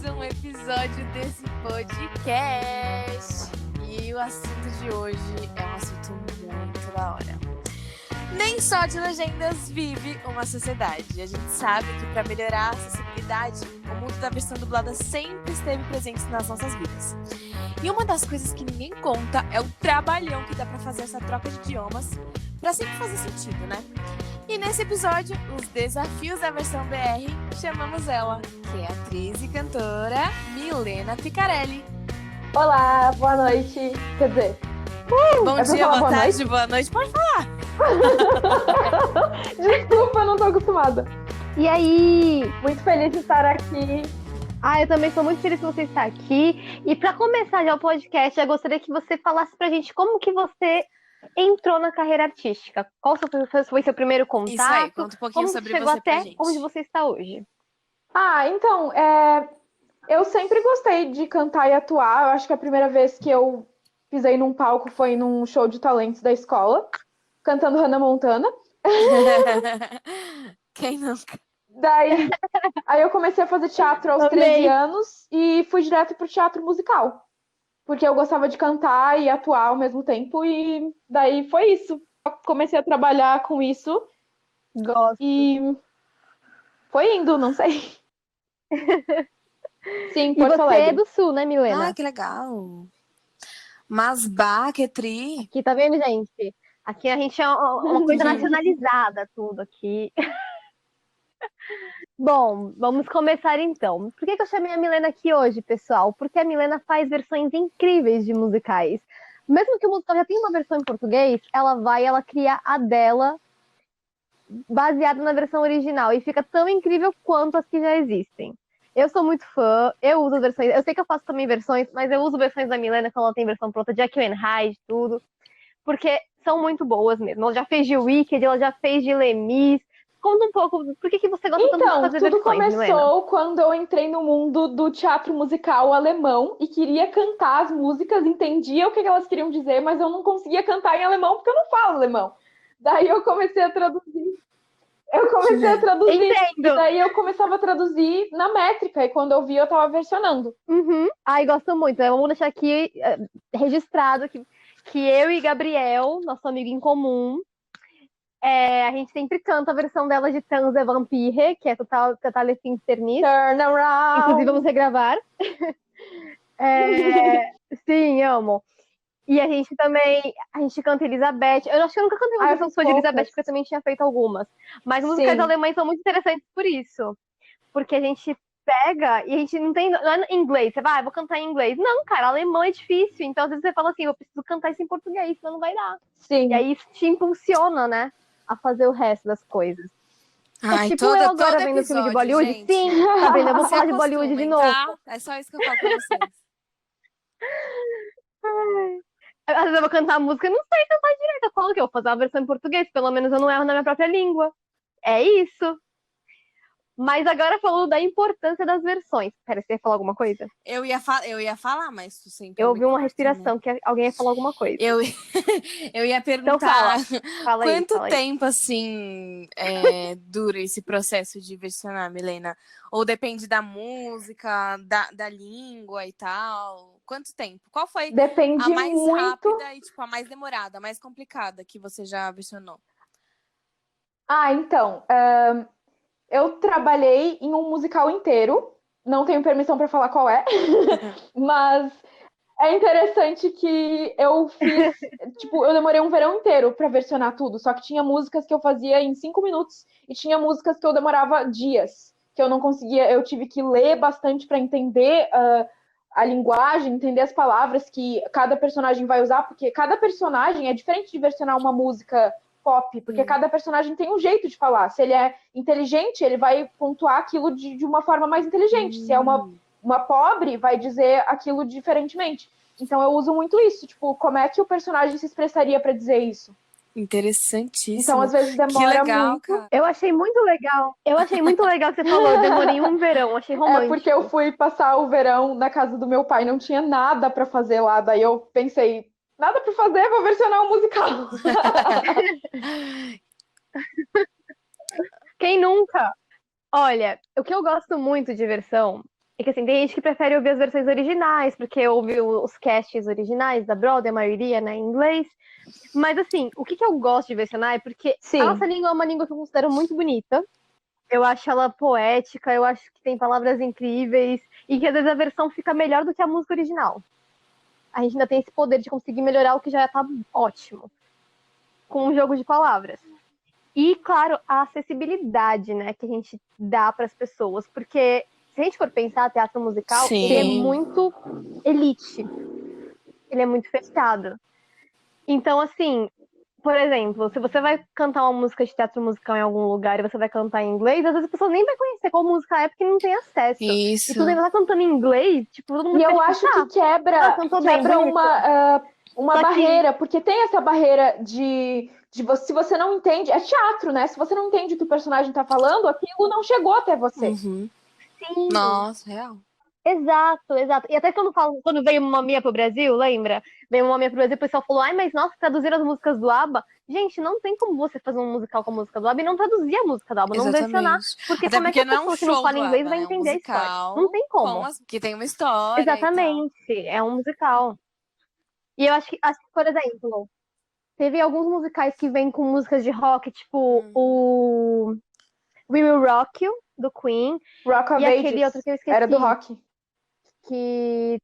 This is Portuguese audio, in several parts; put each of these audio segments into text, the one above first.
um episódio desse podcast. E o assunto de hoje é um assunto muito da hora. Nem só de legendas vive uma sociedade. A gente sabe que para melhorar a acessibilidade, o mundo da versão dublada sempre esteve presente nas nossas vidas. E uma das coisas que ninguém conta é o trabalhão que dá para fazer essa troca de idiomas para sempre fazer sentido, né? E nesse episódio, os desafios da versão BR, chamamos ela, que é a atriz e cantora Milena Picarelli. Olá, boa noite. Quer dizer, Bom dia, boa tarde, boa noite. Pode falar. Desculpa, eu não tô acostumada. E aí? Muito feliz de estar aqui. Eu também sou muito feliz que você está aqui. E para começar já o podcast, eu gostaria que você falasse pra gente como que você entrou na carreira artística. Qual foi seu primeiro contato? Isso aí, conta um pouquinho como sobre chegou você pra até gente. onde você está hoje? Então, eu sempre gostei de cantar e atuar. Eu acho que a primeira vez que eu pisei num palco foi num show de talentos da escola, cantando Hannah Montana. Quem nunca? Aí eu comecei a fazer teatro aos 13 anos e fui direto pro teatro musical. Porque eu gostava de cantar e atuar ao mesmo tempo, e daí foi isso. Eu comecei a trabalhar com isso. Gosto. E foi indo, não sei. Sim, E Porto você Alegre. é do Sul, né, Milena? Ah, que legal. Mas bah, que tri. Aqui, tá vendo, gente? Aqui a gente é uma coisa nacionalizada, tudo aqui. Bom, vamos começar então. Por que eu chamei a Milena aqui hoje, pessoal? Porque a Milena faz versões incríveis de musicais. Mesmo que o musical já tenha uma versão em português, ela cria a dela baseada na versão original e fica tão incrível quanto as que já existem. Eu sou muito fã, eu uso as versões, eu sei que eu faço também versões, mas eu uso versões da Milena quando ela tem versão pronta de Jekyll and Hyde, tudo, porque são muito boas mesmo. Ela já fez de Wicked, ela já fez de Les Mis. Conta um pouco, por que você gosta tanto de fazer tudo versões, começou Milena? quando eu entrei no mundo do teatro musical alemão e queria cantar as músicas, entendia o que elas queriam dizer, mas eu não conseguia cantar em alemão porque eu não falo alemão. Daí eu comecei a traduzir. Entendo. E daí eu começava a traduzir na métrica, e quando eu vi, eu tava versionando. Uhum. Gosto muito. Vamos deixar aqui registrado que eu e Gabriel, nosso amigo em comum, a gente sempre canta a versão dela de Tanze Vampire, que é Totale Finsternis. Turn around! Inclusive, vamos regravar. Sim, amo. E a gente canta Elizabeth. Eu acho que eu nunca cantei uma versão sua de Elizabeth, porque eu também tinha feito algumas. Mas músicas alemães são muito interessantes por isso. Porque a gente pega e a gente não é em inglês. Você vai, vou cantar em inglês. Não, cara, alemão é difícil. Então, às vezes você fala assim, eu preciso cantar isso em português, senão não vai dar. Sim. E aí isso te impulsiona, né, a fazer o resto das coisas. Ai, tipo eu agora vendo filme de Bollywood. Gente. Sim, tá vendo? Eu vou falar de Bollywood de novo. Tá? É só isso que eu falo pra vocês. Às vezes eu vou cantar a música e não sei cantar direito. Eu falo que eu vou fazer uma versão em português, pelo menos eu não erro na minha própria língua. É isso. Mas agora falando da importância das versões. Pera, você ia falar alguma coisa? Eu ia falar, mas tu sempre. Eu ouvi uma respiração, né? Que alguém ia falar alguma coisa. Eu ia perguntar. Então fala aí, quanto tempo, assim, dura esse processo de versionar, Milena? Ou depende da música, da língua e tal? Quanto tempo? Qual foi a mais rápida e, tipo, a mais demorada, a mais complicada que você já versionou? Então, eu trabalhei em um musical inteiro, não tenho permissão para falar qual é, mas é interessante que eu fiz, eu demorei um verão inteiro para versionar tudo, só que tinha músicas que eu fazia em 5 minutos e tinha músicas que eu demorava dias, que eu não conseguia, eu tive que ler bastante para entender a linguagem, entender as palavras que cada personagem vai usar, porque cada personagem é diferente de versionar uma música pop, porque cada personagem tem um jeito de falar. Se ele é inteligente, ele vai pontuar aquilo de uma forma mais inteligente. Se é uma pobre, vai dizer aquilo diferentemente. Então eu uso muito isso, como é que o personagem se expressaria para dizer isso? Interessantíssimo. Então, às vezes, demora muito. Cara. Eu achei muito legal. Que você falou. Eu demorei um verão, achei romântico. Porque eu fui passar o verão na casa do meu pai, não tinha nada para fazer lá. Daí eu pensei, nada para fazer, vou versionar um musical. Quem nunca? Olha, o que eu gosto muito de versão É que assim, tem gente que prefere ouvir as versões originais, porque ouve os casts originais da Broadway, a maioria, né, em inglês. Mas assim, o que eu gosto de versionar é porque Sim. a nossa língua é uma língua que eu considero muito bonita. Eu acho ela poética, eu acho que tem palavras incríveis, e que às vezes a versão fica melhor do que a música original. A gente ainda tem esse poder de conseguir melhorar o que já tá ótimo, com um jogo de palavras. E, claro, a acessibilidade, né, que a gente dá para as pessoas, porque se a gente for pensar, teatro musical, Sim. ele é muito elite, ele é muito fechado. Então, assim, por exemplo, se você vai cantar uma música de teatro musical em algum lugar e você vai cantar em inglês, às vezes a pessoa nem vai conhecer qual música é porque não tem acesso. Isso. E tu ainda tá cantando em inglês, tipo, todo mundo E eu fica, acho tipo, que quebra, cantou bem, quebra bonito. uma Só que- barreira, porque tem essa barreira de se você não entende, é teatro, né? Se você não entende o que o personagem tá falando, aquilo não chegou até você. Uhum. Sim. Nossa, real. Exato, exato. E até quando veio Mamma Mia pro Brasil, lembra? Veio Mamma Mia pro Brasil, o pessoal falou, ai, mas nossa, traduziram as músicas do ABBA. Gente, não tem como você fazer um musical com a música do ABBA e não traduzir a música do ABBA, não versionar. Exatamente. Porque Até como é que porque a não é um pessoa que não show fala do inglês ABBA, vai né? É um entender a história? Não musical tem como. que tem uma história Exatamente, é um musical. E eu acho que, por exemplo, teve alguns musicais que vêm com músicas de rock, tipo o We Will Rock You, do Queen, Rock of e aquele Ages outro que eu esqueci. era do rock. Que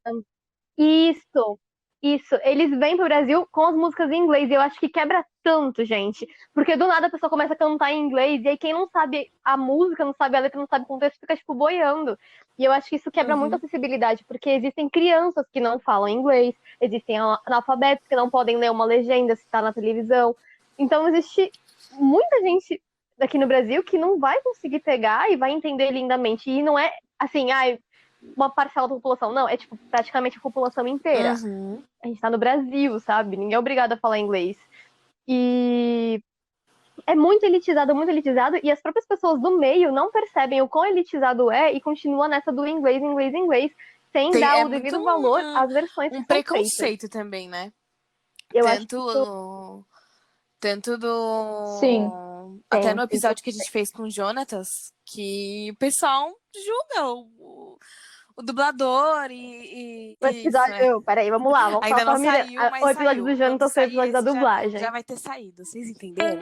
Isso, isso. Eles vêm pro Brasil com as músicas em inglês. E eu acho que quebra tanto, gente. Porque do nada a pessoa começa a cantar em inglês. E aí quem não sabe a música, não sabe a letra, não sabe o contexto, fica, tipo, boiando. E eu acho que isso quebra muito a acessibilidade. Porque existem crianças que não falam inglês. Existem analfabetos que não podem ler uma legenda se tá na televisão. Então existe muita gente aqui no Brasil que não vai conseguir pegar e vai entender lindamente. E não é assim, ai, uma parcela da população. Não, é tipo praticamente a população inteira. Uhum. A gente tá no Brasil, sabe? Ninguém é obrigado a falar inglês. E é muito elitizado, e as próprias pessoas do meio não percebem o quão elitizado é e continua nessa do inglês, sem dar o devido valor às versões que um são feitas. preconceito também, né? Eu acho que Tanto do. Sim. Até no episódio que a gente fez com o Jonatas, que o pessoal julga o dublador e o episódio. Peraí, vamos lá, vamos ainda falar não saiu, mas o episódio saiu. do Jonathan foi o episódio da dublagem. Já vai ter saído, vocês entenderam?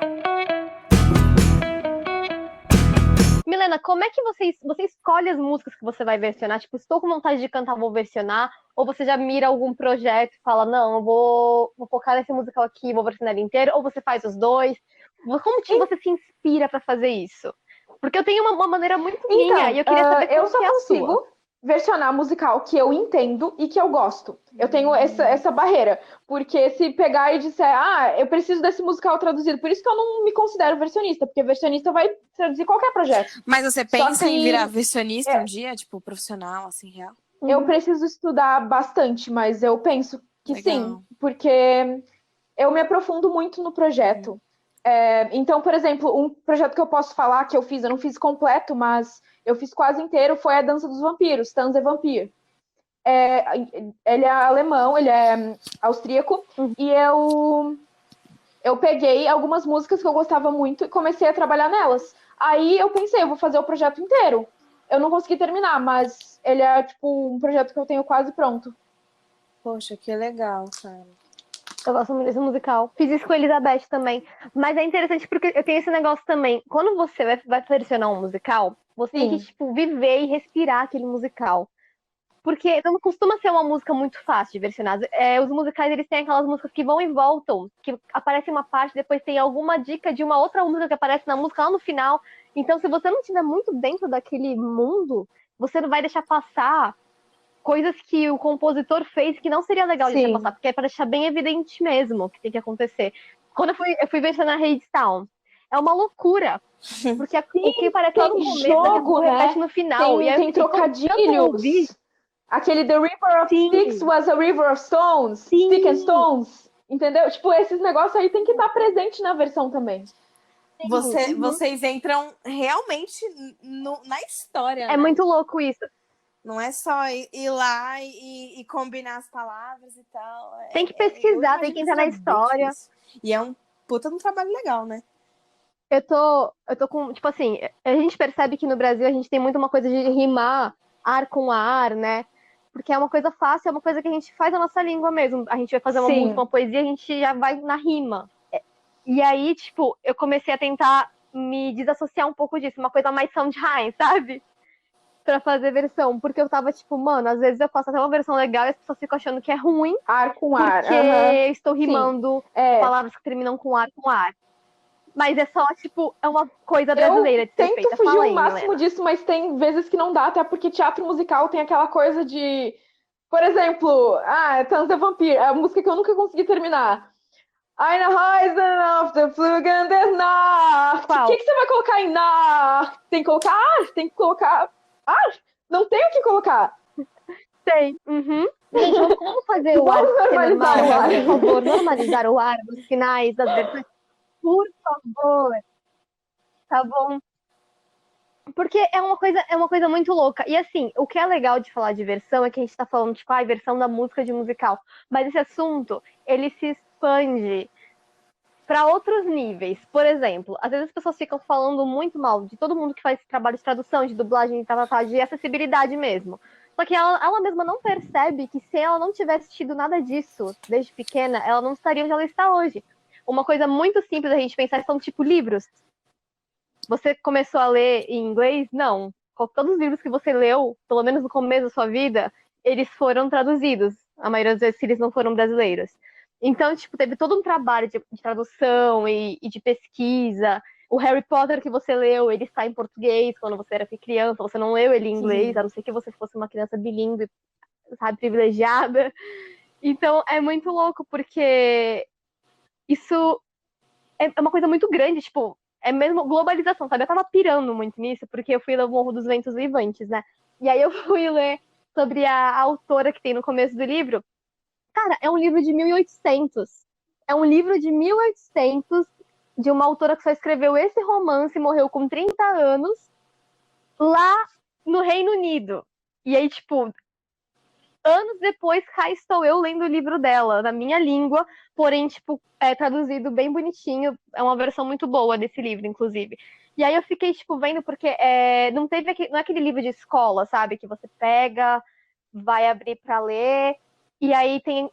Milena, como é que você escolhe as músicas que você vai versionar? Tipo, estou com vontade de cantar, vou versionar? Ou você já mira algum projeto e fala, não, eu vou focar nesse musical aqui, vou versionar ele inteiro? Ou você faz os dois? Como que você se inspira para fazer isso? Porque eu tenho uma maneira muito minha e eu queria saber eu como só que é a consigo sua. versionar musical que eu entendo e que eu gosto. Eu tenho essa barreira. Porque se pegar e disser, eu preciso desse musical traduzido, por isso que eu não me considero versionista, porque versionista vai traduzir qualquer projeto. Mas você pensa em virar versionista um dia, tipo, profissional, assim, real? Eu preciso estudar bastante, mas eu penso que sim, porque eu me aprofundo muito no projeto. Então, por exemplo, um projeto que eu posso falar que eu não fiz completo, mas eu fiz quase inteiro, foi a Dança dos Vampiros, Tanz e Vampir. Ele é alemão, ele é austríaco, e eu peguei algumas músicas que eu gostava muito e comecei a trabalhar nelas. Aí eu pensei, eu vou fazer o projeto inteiro. Eu não consegui terminar, mas ele é tipo um projeto que eu tenho quase pronto. Poxa, que legal, cara. Eu gosto muito desse musical. Fiz isso com a Elizabeth também. Mas é interessante porque eu tenho esse negócio também. Quando você vai versionar um musical, você tem que, tipo, viver e respirar aquele musical. Porque não costuma ser uma música muito fácil de versionar. Os musicais, eles têm aquelas músicas que vão e voltam. Que aparece uma parte, depois tem alguma dica de uma outra música que aparece na música lá no final. Então, se você não estiver muito dentro daquele mundo, você não vai deixar passar coisas que o compositor fez que não seria legal de deixar passar, porque é para deixar bem evidente mesmo o que tem que acontecer. Quando eu fui versionar Hadestown, é uma loucura. Porque o que parece lá no começo, jogo, repete no final. Tem trocadilhos. Aquele The River of Sticks was a River of Stones. Stick and Stones. Entendeu? Tipo, esses negócios aí tem que estar presente na versão também. Vocês entram realmente na história, né? É muito louco isso. Não é só ir lá e combinar as palavras e tal. Tem que pesquisar, tem que entrar na história. E é um puta de um trabalho legal, né? Eu tô com, tipo assim, a gente percebe que no Brasil a gente tem muito uma coisa de rimar ar com ar, né? Porque é uma coisa fácil, é uma coisa que a gente faz na nossa língua mesmo. A gente vai fazer uma Sim. música, uma poesia, a gente já vai na rima. E aí, tipo, eu comecei a tentar me desassociar um pouco disso, uma coisa mais Sondheim, sabe? Pra fazer versão, porque eu tava tipo, mano, às vezes eu faço até uma versão legal e as pessoas ficam achando que é ruim, Ar com ar. porque aham. eu estou rimando palavras que terminam com ar com ar. Mas é só, tipo, é uma coisa brasileira de ser Tento feita. fugir Fala o aí, máximo Milena. disso, mas tem vezes que não dá, até porque teatro musical tem aquela coisa de. Por exemplo, Tanz the Vampire, a música que eu nunca consegui terminar. Eine Reise auf der Flugende Nacht. O Qual? que você vai colocar em Nacht? Tem que colocar ar? Tem que colocar ar? Não tem o que colocar. Sei. Uhum. Gente, vamos fazer o ar Vamos ser normalizar normal, o ar. por favor, normalizar o ar nos finais das versões. Por favor, tá bom? Porque é uma coisa muito louca. E assim, o que é legal de falar de versão é que a gente tá falando, tipo, versão da música de musical. Mas esse assunto, ele se expande para outros níveis. Por exemplo, às vezes as pessoas ficam falando muito mal de todo mundo que faz trabalho de tradução, de dublagem, de acessibilidade mesmo. Só que ela mesma não percebe que se ela não tivesse tido nada disso desde pequena, ela não estaria onde ela está hoje. Uma coisa muito simples a gente pensar são tipo livros. Você começou a ler em inglês? Não. Todos os livros que você leu, pelo menos no começo da sua vida, eles foram traduzidos. A maioria das vezes, se eles não foram brasileiros. Então, tipo, teve todo um trabalho de tradução e de pesquisa. O Harry Potter que você leu, ele está em português quando você era criança. Você não leu ele em inglês, a não ser que você fosse uma criança bilíngue, sabe, privilegiada. Então, é muito louco, porque isso é uma coisa muito grande, tipo, é mesmo globalização, sabe? Eu tava pirando muito nisso, porque eu fui ler o Morro dos Ventos Vivantes, né? E aí eu fui ler sobre a autora que tem no começo do livro. Cara, é um livro de 1800. É um livro de 1800 de uma autora que só escreveu esse romance e morreu com 30 anos lá no Reino Unido. E aí, tipo, anos depois, cá estou eu lendo o livro dela, na minha língua, porém, tipo, traduzido bem bonitinho. É uma versão muito boa desse livro, inclusive. E aí eu fiquei, tipo, vendo, porque não é aquele livro de escola, sabe? Que você pega, vai abrir pra ler, e aí tem.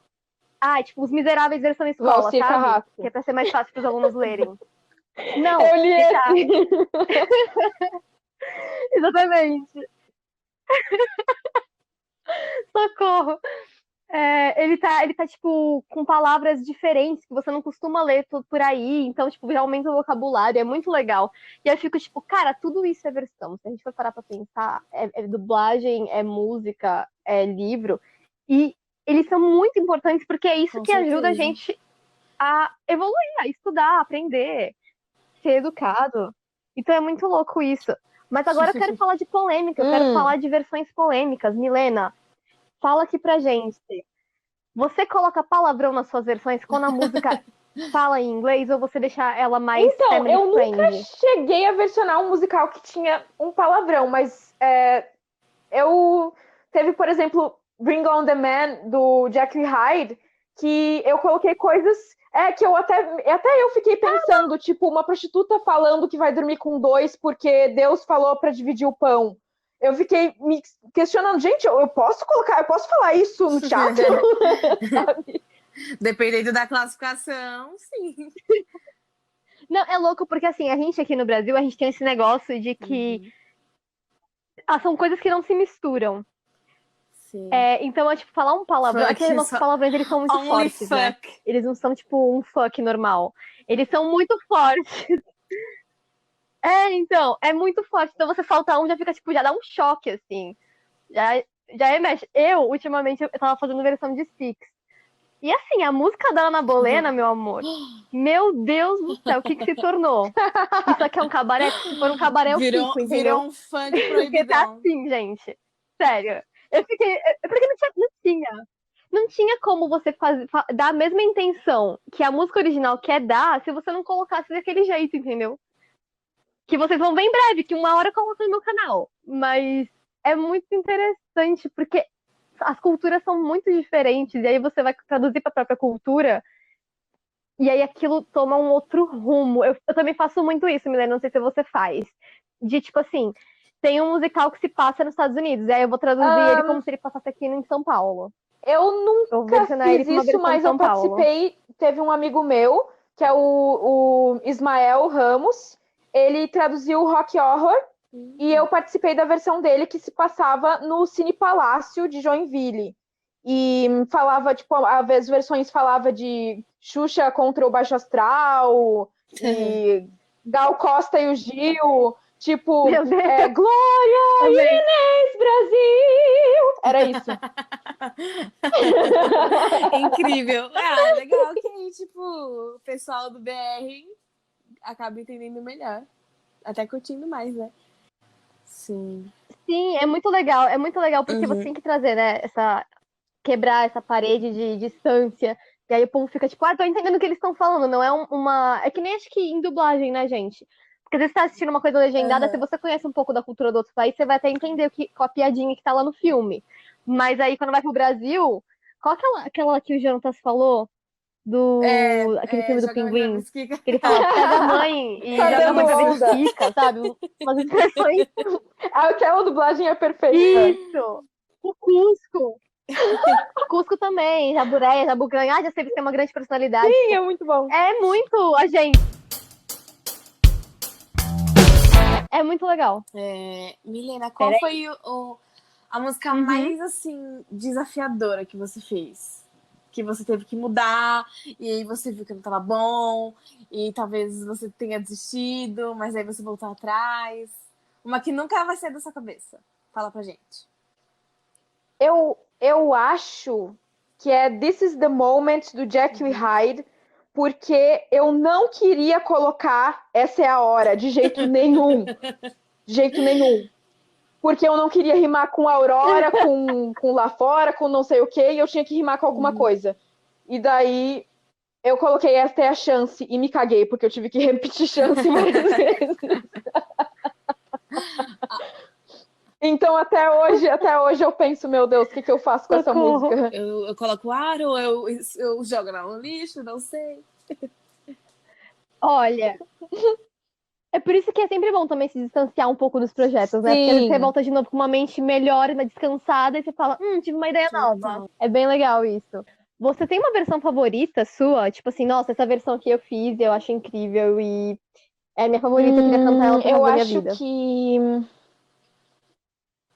Tipo, Os Miseráveis versão escola, Valci sabe? Carrasco. Que é pra ser mais fácil pros alunos lerem. Não, Eu li que tá- esse. Exatamente. Socorro. Ele tá, tipo, com palavras diferentes que você não costuma ler por aí, então, tipo, já aumenta o vocabulário, é muito legal. E aí eu fico, tipo, cara, tudo isso é versão. Se a gente for parar pra pensar, é dublagem, é música, é livro, e eles são muito importantes porque é isso Com que ajuda a certeza. gente a evoluir, a estudar, a aprender, ser educado. Então é muito louco isso. Mas agora eu quero falar de polêmica, eu quero falar de versões polêmicas. Milena, fala aqui pra gente. Você coloca palavrão nas suas versões quando a música fala em inglês ou você deixa ela mais Então, family eu nunca friendly? cheguei a versionar um musical que tinha um palavrão, mas eu teve, por exemplo, Bring On The Man, do Jekyll Hyde, que eu coloquei coisas que até eu fiquei pensando, tipo, uma prostituta falando que vai dormir com dois porque Deus falou pra dividir o pão. Eu fiquei me questionando, gente, eu posso falar isso no teatro? Sabe? Dependendo da classificação, sim. Não, é louco porque assim, a gente aqui no Brasil, a gente tem esse negócio de que são coisas que não se misturam. Sim. Então, tipo, falar um palavrão. Fuck, Aqueles nossos palavrões, eles são muito Only fortes, né? fuck. Eles não são, tipo, um fuck normal. Eles são muito fortes. Então, é muito forte. Então você falta um, já fica, tipo, já dá um choque, assim. Já mexe. Ultimamente, eu tava fazendo versão de Six. E assim, a música da Ana Bolena, meu amor, meu Deus do céu, o que se tornou? Isso aqui é um cabaré? Se for um cabaré, eu fico, entendeu? Virou um funk Porque tá proibidão. assim, gente. Sério. Eu fiquei. Porque não tinha como você dar a mesma intenção que a música original quer dar se você não colocasse daquele jeito, entendeu? Que vocês vão ver em breve, que uma hora eu coloco no meu canal. Mas é muito interessante, porque as culturas são muito diferentes, e aí você vai traduzir para a própria cultura, e aí aquilo toma um outro rumo. Eu também faço muito isso, Milena, não sei se você faz. De tipo assim, Tem um musical que se passa nos Estados Unidos. E aí eu vou traduzir ele como se ele passasse aqui em São Paulo. Eu Eu vou nunca versionar ele fiz com uma isso, versão de mas eu São Paulo. participei. Teve um amigo meu, que é o Ismael Ramos. Ele traduziu o Rock Horror. E eu participei da versão dele que se passava no Cine Palácio de Joinville. E falava, tipo, as versões falava de Xuxa contra o Baixo Astral, e Gal Costa e o Gil, tipo, Meu Deus. Glória Amei. Inês Brasil! Era isso. Incrível. Ah, legal que aí, tipo, o pessoal do BR acaba entendendo melhor. Até curtindo mais, né? Sim. Sim, é muito legal porque você tem que trazer, né, quebrar essa parede de distância, e aí o povo fica tipo, tô entendendo o que eles estão falando, não é uma... É que nem acho que em dublagem, né, gente? Porque às vezes você tá assistindo uma coisa legendada, se você conhece um pouco da cultura do outro país, você vai até entender qual a piadinha que tá lá no filme. Mas aí, quando vai pro Brasil, qual aquela que o Jonatas falou? Aquele filme do Joga a mãe pra Pinguim, Besquica. que ele fala, pega a mãe e Tá joga a mãe pra dando onda. Benfica, sabe? Umas expressões. Aquela dublagem é perfeita. Isso! O Cusco! Cusco também, Jaburé, Jabucanha, já sei que tem uma grande personalidade. Sim, é muito bom. É muito a gente. É muito legal. Milena, qual foi a música mais, assim, desafiadora que você fez? Que você teve que mudar, e aí você viu que não tava bom, e talvez você tenha desistido, mas aí você voltou atrás. Uma que nunca vai sair da sua cabeça. Fala pra gente. Eu acho que é This is the Moment, do Jekyll e Hyde, porque eu não queria colocar Essa é a Hora, de jeito nenhum. De jeito nenhum. Porque eu não queria rimar com Aurora, com Lá Fora, com não sei o quê, e eu tinha que rimar com alguma coisa. E daí eu coloquei Esta é a Chance e me caguei, porque eu tive que repetir chance várias vezes. Então, até hoje eu penso, meu Deus, o que eu faço com essa música? Eu coloco ar ou eu jogo no lixo, não sei. Olha, é por isso que é sempre bom também se distanciar um pouco dos projetos, né? Porque às vezes você volta de novo com uma mente melhor, mais descansada, e você fala, tive uma ideia nova. É bem legal isso. Você tem uma versão favorita sua? Tipo assim, nossa, essa versão aqui eu fiz, eu acho incrível e é a minha favorita, eu queria cantar ela pro resto da minha vida.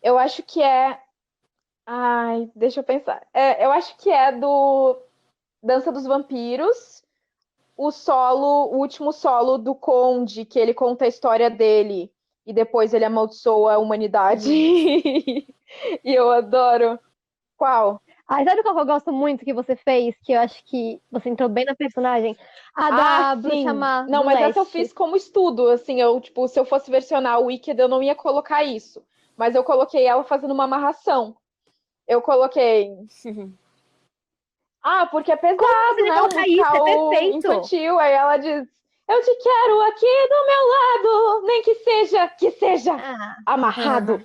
Eu acho que é... Ai, deixa eu pensar. Eu acho que é do Dança dos Vampiros, o último solo do Conde, que ele conta a história dele e depois ele amaldiçoa a humanidade. E eu adoro. Qual? Sabe qual que eu gosto muito que você fez? Que eu acho que você entrou bem na personagem? A da Bruxa Má Não, do mas Leste. essa eu fiz como estudo, assim, se eu fosse versionar o Wicked, eu não ia colocar isso. Mas eu coloquei ela fazendo uma amarração. Eu coloquei... porque é pesado, né? Um musical infantil. Aí ela diz, eu te quero aqui do meu lado, nem que seja amarrado.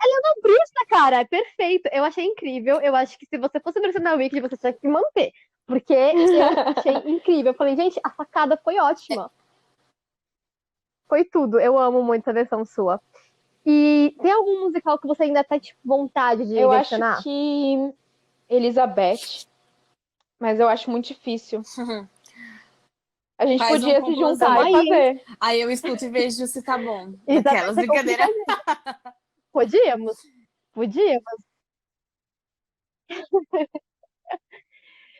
Ela é uma bruxa, cara, é perfeito. Eu achei incrível. Eu acho que se você fosse versionar o Wicked, você tinha que manter. Porque eu achei incrível. Eu falei, gente, a sacada foi ótima. Foi tudo. Eu amo muito essa versão sua. E tem algum musical que você ainda tá, tipo, vontade de versionar? Eu acho que Elizabeth. Mas eu acho muito difícil. A gente podia se juntar e fazer. Aí eu escuto e vejo se tá bom. Aquelas brincadeiras. Podíamos.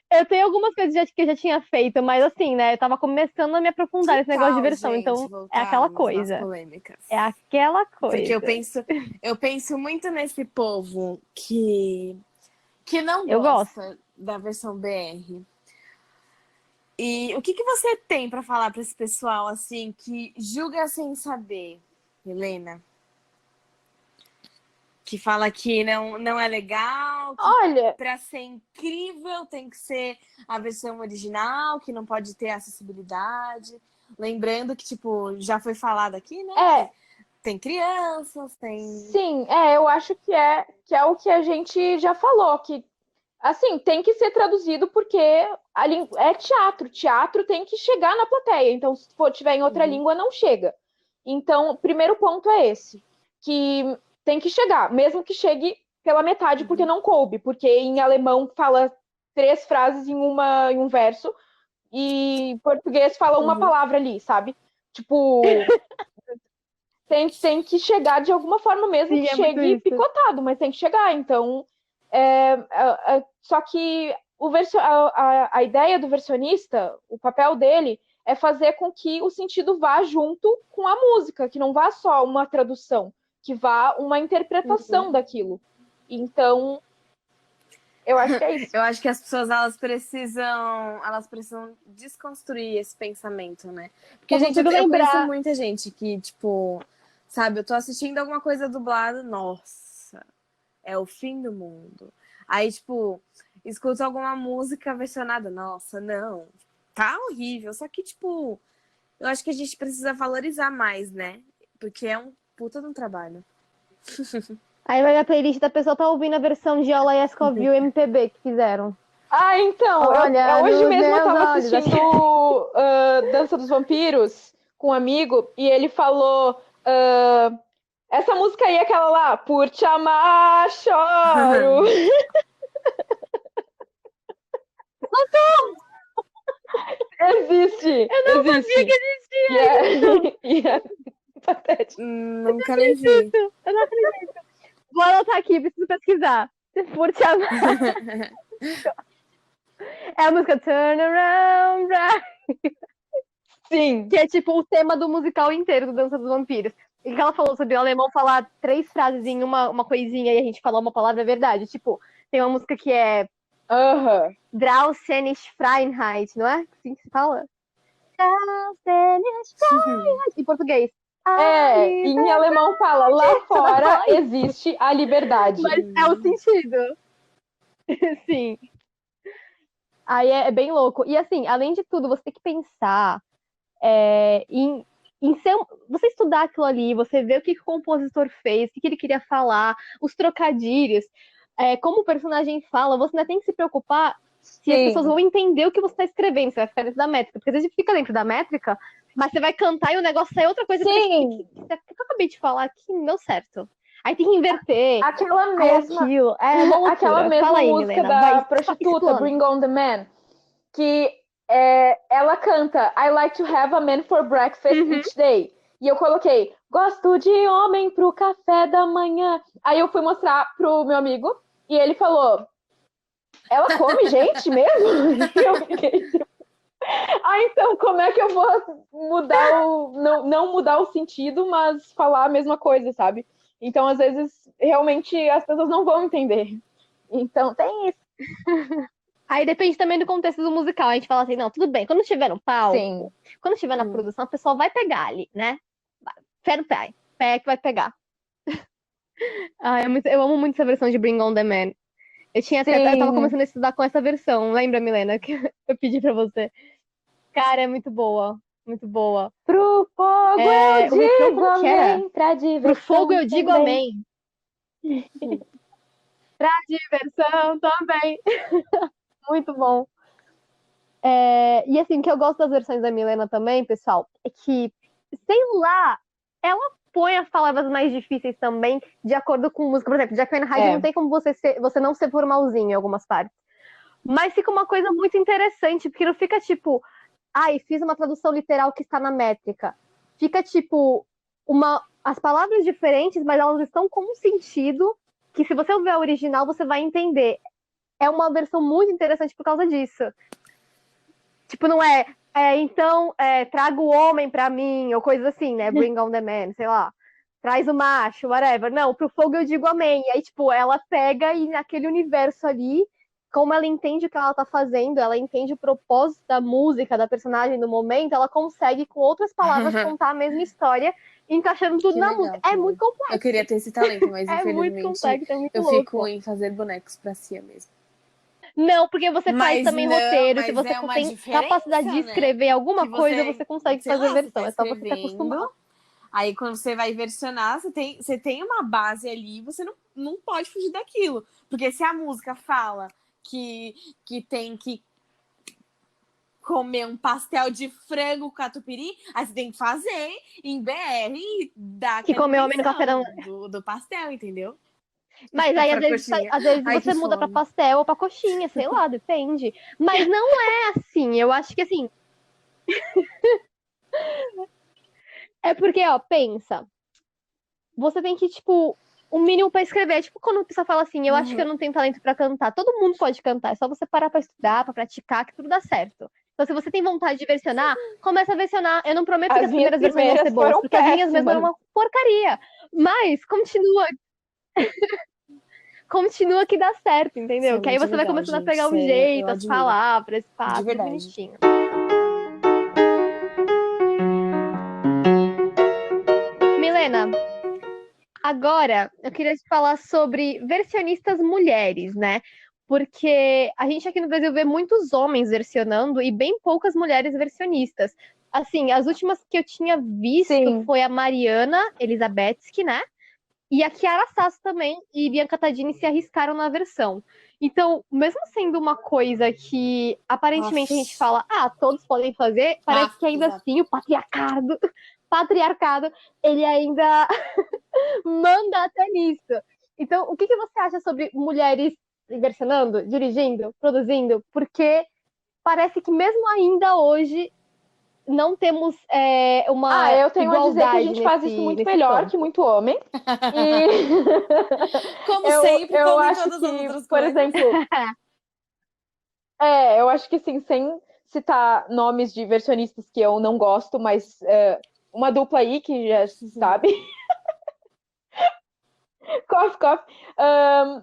Eu tenho algumas coisas que eu já tinha feito, mas assim, né? Eu tava começando a me aprofundar nesse negócio de versão, então é aquela coisa. É aquela coisa. Porque eu penso muito nesse povo que não gosta da versão BR. E o que você tem pra falar pra esse pessoal, assim, que julga sem saber, Helena? Que fala que não é legal, que Olha, pra ser incrível tem que ser a versão original, que não pode ter acessibilidade. Lembrando que, tipo, já foi falado aqui, né? Tem crianças, tem... Sim, eu acho que é o que a gente já falou, que Assim, tem que ser traduzido porque é teatro. Teatro tem que chegar na plateia. Então, se tiver em outra língua, não chega. Então, o primeiro ponto é esse. Que tem que chegar, mesmo que chegue pela metade, porque não coube. Porque em alemão fala 3 frases em um verso, e em português fala uma palavra ali, sabe? Tipo, tem que chegar de alguma forma, mesmo Sim, que é muito chegue isso. picotado, mas tem que chegar. Então, só que a ideia do versionista, o papel dele, é fazer com que o sentido vá junto com a música, que não vá só uma tradução, que vá uma interpretação daquilo. Então, eu acho que é isso. Eu acho que as pessoas elas precisam desconstruir esse pensamento, né? Porque, Eu gente, eu consigo lembrar. conheço muita gente que, tipo, sabe, eu tô assistindo alguma coisa dublada, nossa, é o fim do mundo. Aí, tipo, escuto alguma música versionada, nossa, não, tá horrível. Só que, tipo, eu acho que a gente precisa valorizar mais, né? Porque é um puta de um trabalho. Aí vai a playlist da pessoa tá ouvindo a versão de All I Ask of You MPB que fizeram. Ah, então, Olha, hoje nos mesmo eu meus tava olhos, assistindo Dança dos Vampiros com um amigo, e ele falou, essa música aí é aquela lá, Por Te Amar, Choro. Existe! Eu não sabia que existia! E é patético. Nunca nem vi. Eu não acredito. Vou anotar aqui, preciso pesquisar. Por te amar. É a música Turn Around, right? Sim. Que é tipo o tema do musical inteiro do Dança dos Vampiros. E que ela falou sobre o alemão falar 3 frases em uma coisinha e a gente falar uma palavra, é verdade. Tipo, tem uma música que é Draußen ist Freiheit, não é? Assim que se fala? Draußen ist Freiheit. Em português. Em alemão fala, lá fora existe a liberdade. Mas é o sentido. Sim. Aí é bem louco. E assim, além de tudo, você tem que pensar em você estudar aquilo ali, você ver o que o compositor fez, o que ele queria falar, os trocadilhos, como o personagem fala, você ainda tem que se preocupar se as pessoas vão entender o que você está escrevendo, você vai ficar dentro da métrica, porque às vezes fica dentro da métrica, mas você vai cantar e o negócio sai outra coisa. Sim. Que eu acabei de falar que não deu certo. Aí tem que inverter. Aquela mesma música Milena, da prostituta, Bring on the Man, que ela canta I like to have a man for breakfast each day. E eu coloquei, gosto de homem pro café da manhã. Aí eu fui mostrar pro meu amigo e ele falou, ela come gente mesmo? E eu fiquei tipo, então como é que eu vou mudar não mudar o sentido, mas falar a mesma coisa, sabe? Então, às vezes, realmente as pessoas não vão entender. Então, tem isso. Aí depende também do contexto do musical. A gente fala assim, não, tudo bem, quando estiver no palco, Sim. quando estiver na produção, a pessoa vai pegar ali, né? Fé no pé que vai pegar. Eu amo muito essa versão de Bring on the Man. Eu tava começando a estudar com essa versão, lembra, Milena, que eu pedi pra você? Cara, é muito boa, muito boa. Pro fogo eu digo amém, pra diversão Pro fogo eu digo também. amém. Pra diversão também. Muito bom. E assim, o que eu gosto das versões da Milena também, pessoal, é que, sei lá, ela põe as palavras mais difíceis também, de acordo com música. Por exemplo, Jekyll and Hyde não tem como você não ser formalzinho em algumas partes. Mas fica uma coisa muito interessante, porque não fica tipo, fiz uma tradução literal que está na métrica. Fica tipo, as palavras diferentes, mas elas estão com um sentido que, se você ouvir a original, você vai entender. É uma versão muito interessante por causa disso. Tipo, não então, traga o homem pra mim, ou coisas assim, né? Bring on the man, sei lá. Traz o macho, whatever. Não, pro fogo eu digo amém. E aí, tipo, ela pega e naquele universo ali, como ela entende o que ela tá fazendo, ela entende o propósito da música, da personagem, do momento, ela consegue, com outras palavras, contar a mesma história, encaixando tudo na música. É muito complexo. Eu queria ter esse talento, mas infelizmente muito complexo, muito eu louco. fico em fazer bonecos pra si mesmo. Não, porque você faz também roteiro, se você tem capacidade de escrever alguma coisa, você consegue fazer versão. É só você se acostumar. Aí, quando você vai versionar, você tem uma base ali, você não pode fugir daquilo. Porque se a música fala que tem que comer um pastel de frango com catupiry, aí você tem que fazer em BR e dar Que aquela comeu homem no café da do pastel, entendeu? Mas aí, Pra coxinha. às vezes Ai, você que muda pra fome. pastel ou pra coxinha, sei lá, depende. Mas não é assim. Eu acho que assim. É porque, ó, pensa. Você tem que, tipo, o mínimo pra escrever. Tipo, quando a pessoa fala assim, eu acho que eu não tenho talento pra cantar. Todo mundo pode cantar. É só você parar pra estudar, pra praticar, que tudo dá certo. Então, se você tem vontade de versionar, começa a versionar. Eu não prometo que As as minhas primeiras versões vão ser primeiras boas, foram porque as minhas mesmo eram péssimas. uma porcaria. Mas continua que dá certo, entendeu? Sim, Que aí de você vai verdade, começando a gente. pegar o Sério, eu jeito, as admiro. palavras, pá, De tudo verdade. bonitinho. Milena, agora eu queria te falar sobre versionistas mulheres, né? Porque a gente aqui no Brasil vê muitos homens versionando e bem poucas mulheres versionistas. Assim, as últimas que eu tinha visto Sim. foi a Mariana Elizabetsky, né? E a Chiara Sasso também e Bianca Tadini se arriscaram na versão. Então, mesmo sendo uma coisa que aparentemente a gente fala, todos podem fazer, parece que ainda exato. assim o patriarcado, ele ainda manda até nisso. Então, o que você acha sobre mulheres versionando, dirigindo, produzindo? Porque parece que mesmo ainda hoje não temos uma Eu tenho a dizer que a igualdade gente faz isso muito nesse melhor campo. que muito homem. E Como sempre, eu como em acho todas as que, outras por coisas. exemplo, eu acho que sim, sem citar nomes de versionistas que eu não gosto, mas uma dupla aí que já se sabe. Cough, cough.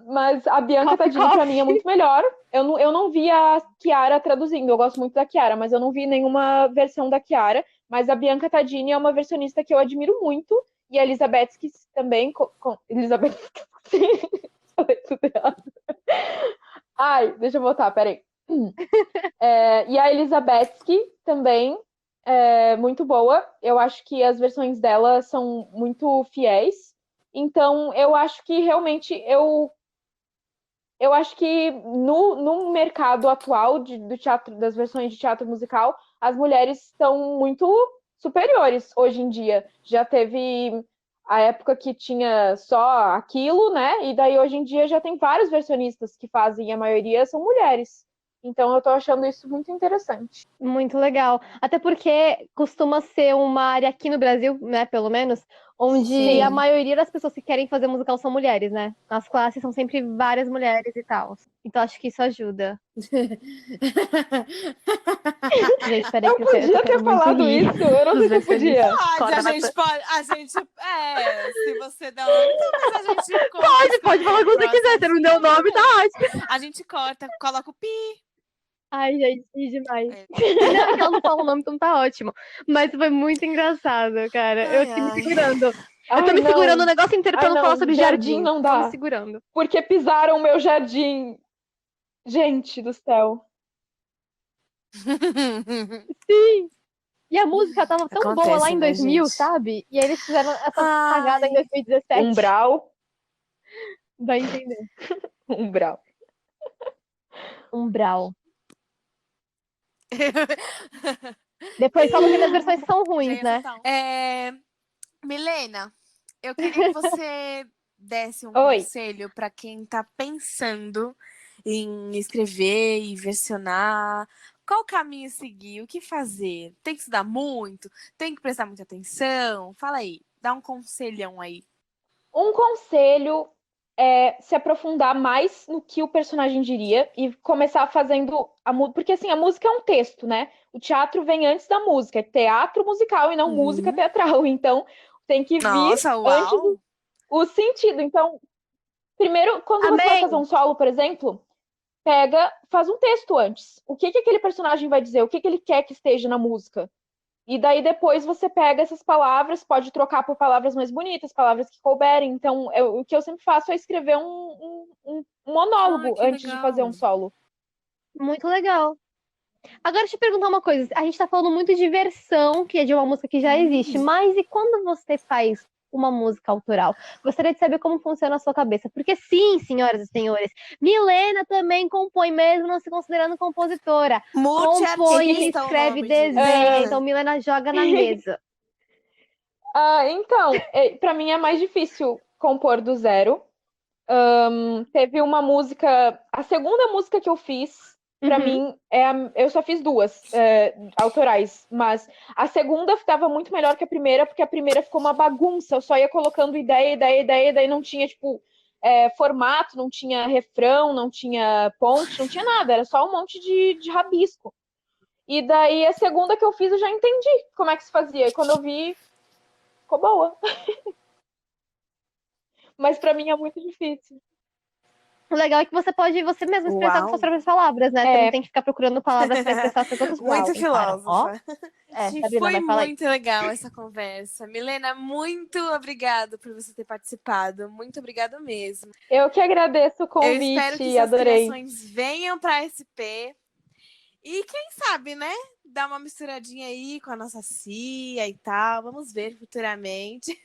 Mas a Bianca Coffee, Tadini, pra coffee. mim, é muito melhor. Eu não vi a Chiara traduzindo, eu gosto muito da Chiara, mas eu não vi nenhuma versão da Chiara. Mas a Bianca Tadini é uma versionista que eu admiro muito. E a Elizabeth também. Elizabeth. Falei tudo errado. Ai, deixa eu voltar, peraí. E a Elizabeth também é muito boa. Eu acho que as versões dela são muito fiéis. Então, eu acho que realmente eu acho que no mercado atual do teatro, das versões de teatro musical, as mulheres estão muito superiores hoje em dia. Já teve a época que tinha só aquilo, né? E daí hoje em dia já tem vários versionistas que fazem, e a maioria são mulheres. Então eu tô achando isso muito interessante. Muito legal. Até porque costuma ser uma área aqui no Brasil, né, pelo menos, onde Sim. a maioria das pessoas que querem fazer musical são mulheres, né? Nas classes são sempre várias mulheres e tal. Então acho que isso ajuda. Gente, peraí Eu que eu podia quero ter muito falado rir. isso, eu não sei se eu podia. Pode, a gente, se você der o nome, talvez a gente corte. Pode falar o que você quiser, você não deu o nome, tá ótimo. A gente corta, coloca o pi. Ai, gente, ri demais. Não, é que ela não fala o nome, então tá ótimo. Mas foi muito engraçado, cara. Eu fiquei me segurando. Eu tô me segurando o negócio inteiro pra não falar sobre jardim. Não Tô dá. me segurando. Porque pisaram o meu jardim. Gente do céu. Sim. E a música tava tão Acontece, boa lá em né, 2000, gente? sabe? E aí eles fizeram essa cagada em 2017. Umbral. Vai entender. Umbral. Umbral. Depois falam que as versões são ruins, né? Milena, eu queria que você desse um Oi. conselho para quem tá pensando em escrever e versionar. Qual caminho seguir? O que fazer? Tem que estudar muito? Tem que prestar muita atenção? Fala aí, dá um conselhão aí. Um conselho é se aprofundar mais no que o personagem diria e começar fazendo a música. Porque assim, a música é um texto, né? O teatro vem antes da música. É teatro musical e não música teatral. Então, tem que vir Nossa, antes uau! o sentido. Então, primeiro, quando você vai fazer um solo, por exemplo, faz um texto antes. O que aquele personagem vai dizer? O que ele quer que esteja na música? E daí depois você pega essas palavras, pode trocar por palavras mais bonitas, palavras que couberem. Então, o que eu sempre faço é escrever um monólogo antes de fazer um solo. Muito legal. Agora, deixa eu te perguntar uma coisa. A gente tá falando muito de versão, que é de uma música que já existe, mas e quando você faz uma música autoral. Gostaria de saber como funciona a sua cabeça. Porque sim, senhoras e senhores, Milena também compõe, mesmo não se considerando compositora. Compõe, Multiartista, o escreve, nome disso. desenha. Então, Milena joga na mesa. Então, pra mim é mais difícil compor do zero. Teve uma música, a segunda música que eu fiz, pra mim, eu só fiz duas autorais, mas a segunda estava muito melhor que a primeira, porque a primeira ficou uma bagunça, eu só ia colocando ideia, daí não tinha, tipo, formato, não tinha refrão, não tinha ponte, não tinha nada, era só um monte de rabisco. E daí a segunda que eu fiz, eu já entendi como é que se fazia, e quando eu vi, ficou boa. Mas pra mim é muito difícil. O legal é que você pode você mesmo expressar com Uau. suas próprias palavras, né? Você não tem que ficar procurando palavras pra expressar suas outras palavras. Muito filósofa. Sabrina, Foi vai falar aí. muito legal essa conversa. Milena, muito obrigada por você ter participado. Muito obrigada mesmo. Eu que agradeço o Eu espero que convite, suas adorei. criações venham pra SP. E quem sabe, né? Dar uma misturadinha aí com a nossa Cia e tal. Vamos ver futuramente.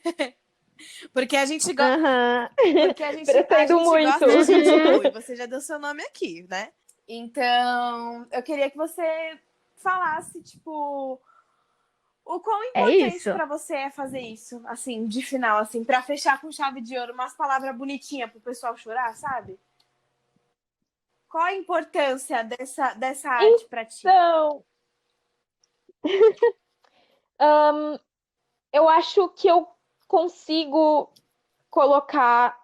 Porque a gente gosta. Porque a gente Pretendo muito. gosta de gente boa. E você já deu seu nome aqui, né? Então, eu queria que você falasse, tipo, o quão importante isso. pra você é fazer isso, assim, de final, assim, pra fechar com chave de ouro, umas palavras bonitinhas pro pessoal chorar, sabe? Qual a importância dessa arte pra ti? Então, eu acho que eu consigo colocar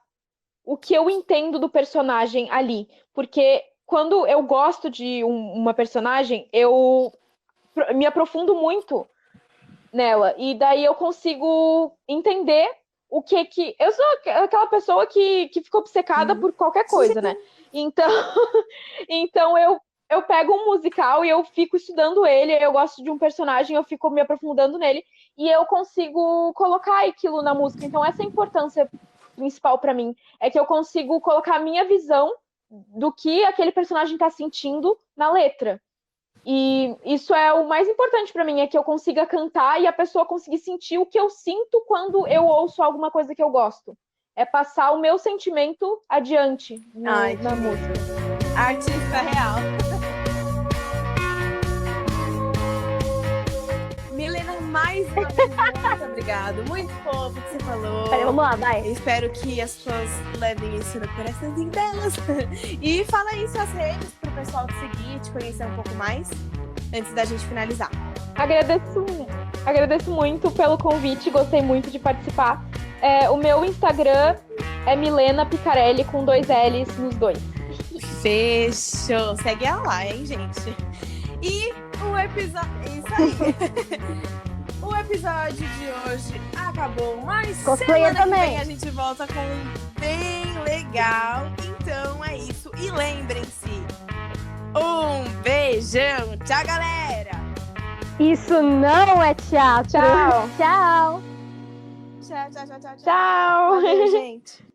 o que eu entendo do personagem ali. Porque quando eu gosto de uma personagem, eu me aprofundo muito nela. E daí eu consigo entender o que. Eu sou aquela pessoa que fica obcecada por qualquer coisa, né? Então eu pego um musical e eu fico estudando ele, eu gosto de um personagem, eu fico me aprofundando nele e eu consigo colocar aquilo na música. Então essa é a importância principal pra mim, é que eu consigo colocar a minha visão do que aquele personagem tá sentindo na letra. E isso é o mais importante pra mim, é que eu consiga cantar e a pessoa conseguir sentir o que eu sinto quando eu ouço alguma coisa que eu gosto. É passar o meu sentimento adiante na música. Artista real. Milena, mais uma vez, muito obrigado. Muito fofo que você falou. Peraí, vamos lá, vai. Eu espero que as pessoas levem isso no coraçãozinho delas. E fala aí suas redes pro pessoal te seguir, te conhecer um pouco mais, antes da gente finalizar. Agradeço muito pelo convite, gostei muito de participar. O meu Instagram é Milena Picarelli, com 2 L's nos dois. Fechou. Segue ela lá, hein, gente? E o episódio... Isso aí. O episódio de hoje acabou, mas Cosplayer semana que também. vem a gente volta com um bem legal. Então é isso. E lembrem-se, um beijão. Tchau, galera. Isso não é teatro. Tchau. Tchau. Tchau, tchau, tchau, tchau. Tchau. Valeu, gente.